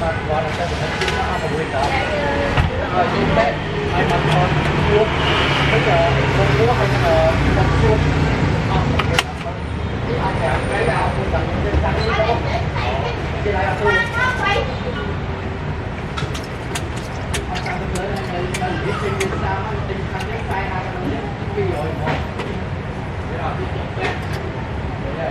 gọi là cái gì nó không có quyền đó rồi như thế ai mà còn luôn bây giờ con muốn hay là con luôn không ai cả cái nào cũng cần cái tăng cái đó chỉ là tôi không tăng cái này là biết gì sao nó tình trạng cái tay hai cái cái rồi một cái đó tiếp tục lên đây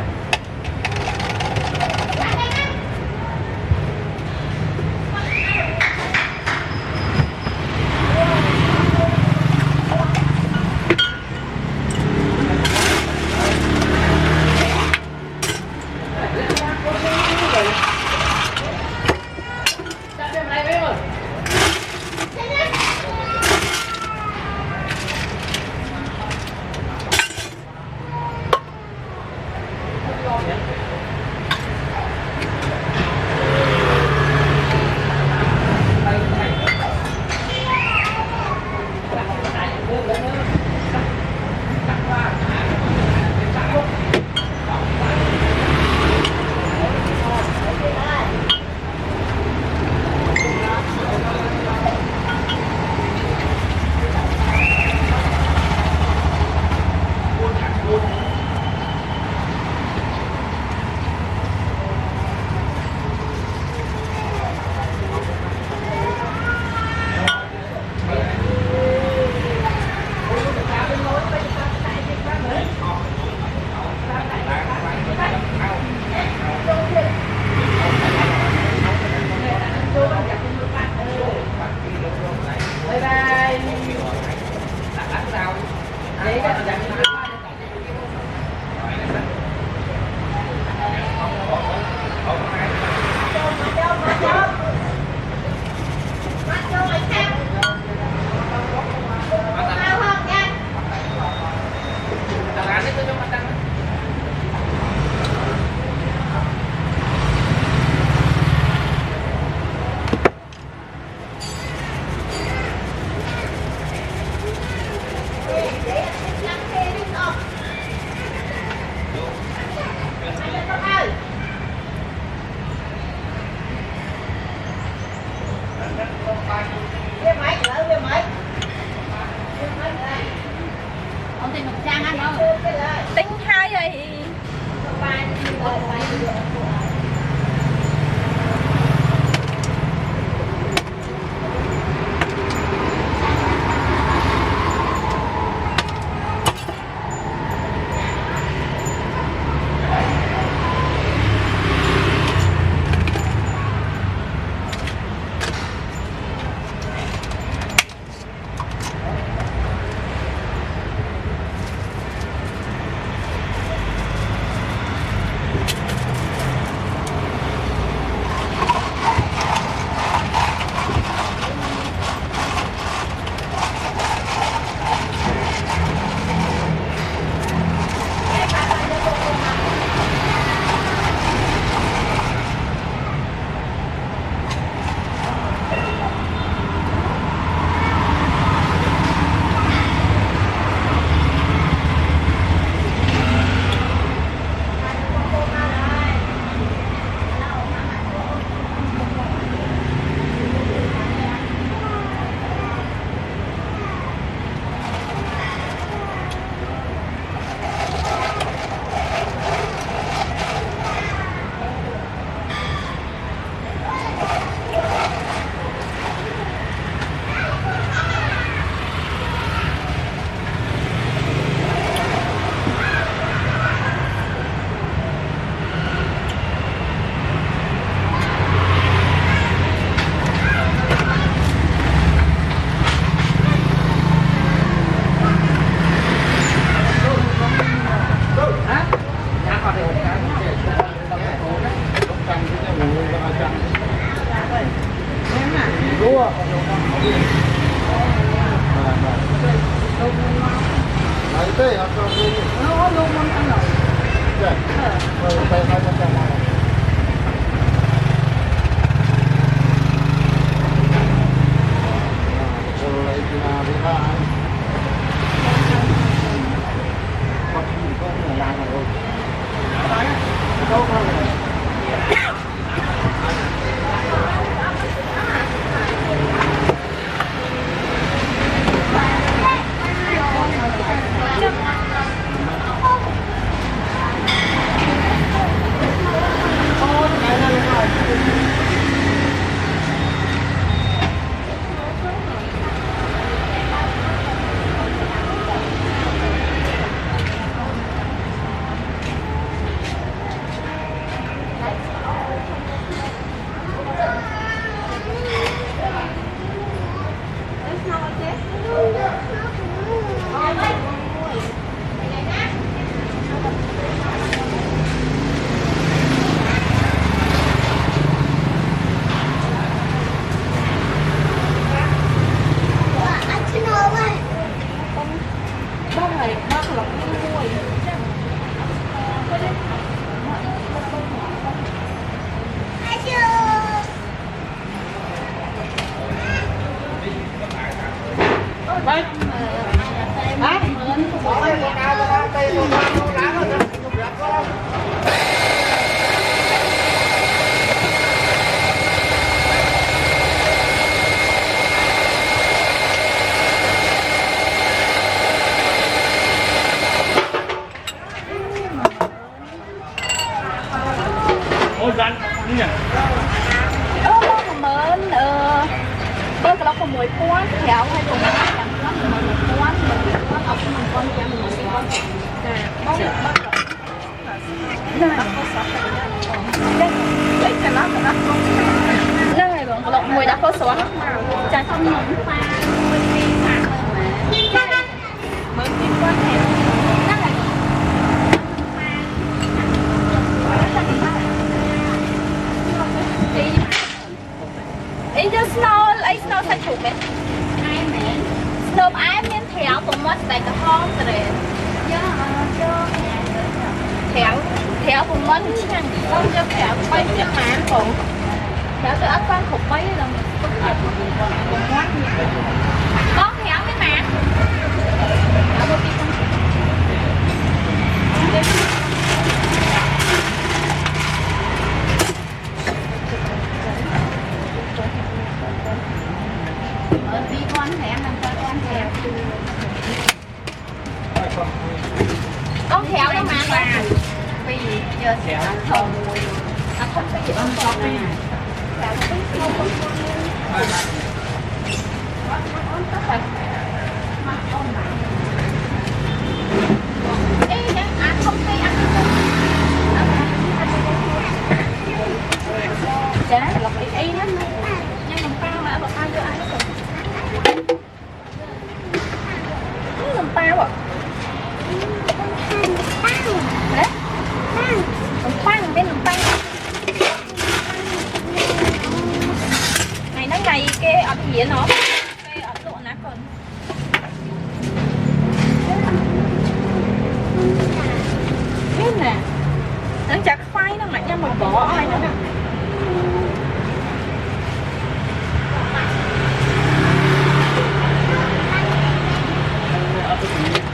tính hai rồi mùi cuốn khéo hay cùng nó chẳng có mùi cuốn mình học mình con cho mình một con bóc này bọn lộc mùi đã có số trái không nóng pha mới tin quan hệ ý cho snow lấy snow thay chụp ấy ai mẹ snow ai miếng thẻo cũng mất tại cái hông rồi thẻo thẻo cũng mất chẳng không cho thẻo bay cho má cũng thẻo tôi ấp con khục bay là mình cũng mất con thẻo với má thẻo một tí con đi con thẻ mình cho con thẻ con khéo đó mà vì giờ sẽ không không phải gì ông con này không hay ăn chả lọc ý lắm nhưng mà tao mà bọc ai vô ai nó làm bao à đấy làm băng bên làm băng này nó ngày cái ẩm gì nó cái ẩm độ nát còn biết nè nó chặt khoai nó mạnh nhưng mà bỏ ai nó nè Hãy subscribe cho kênh Ghiền Mì Gõ để không bỏ lỡ những video hấp dẫn.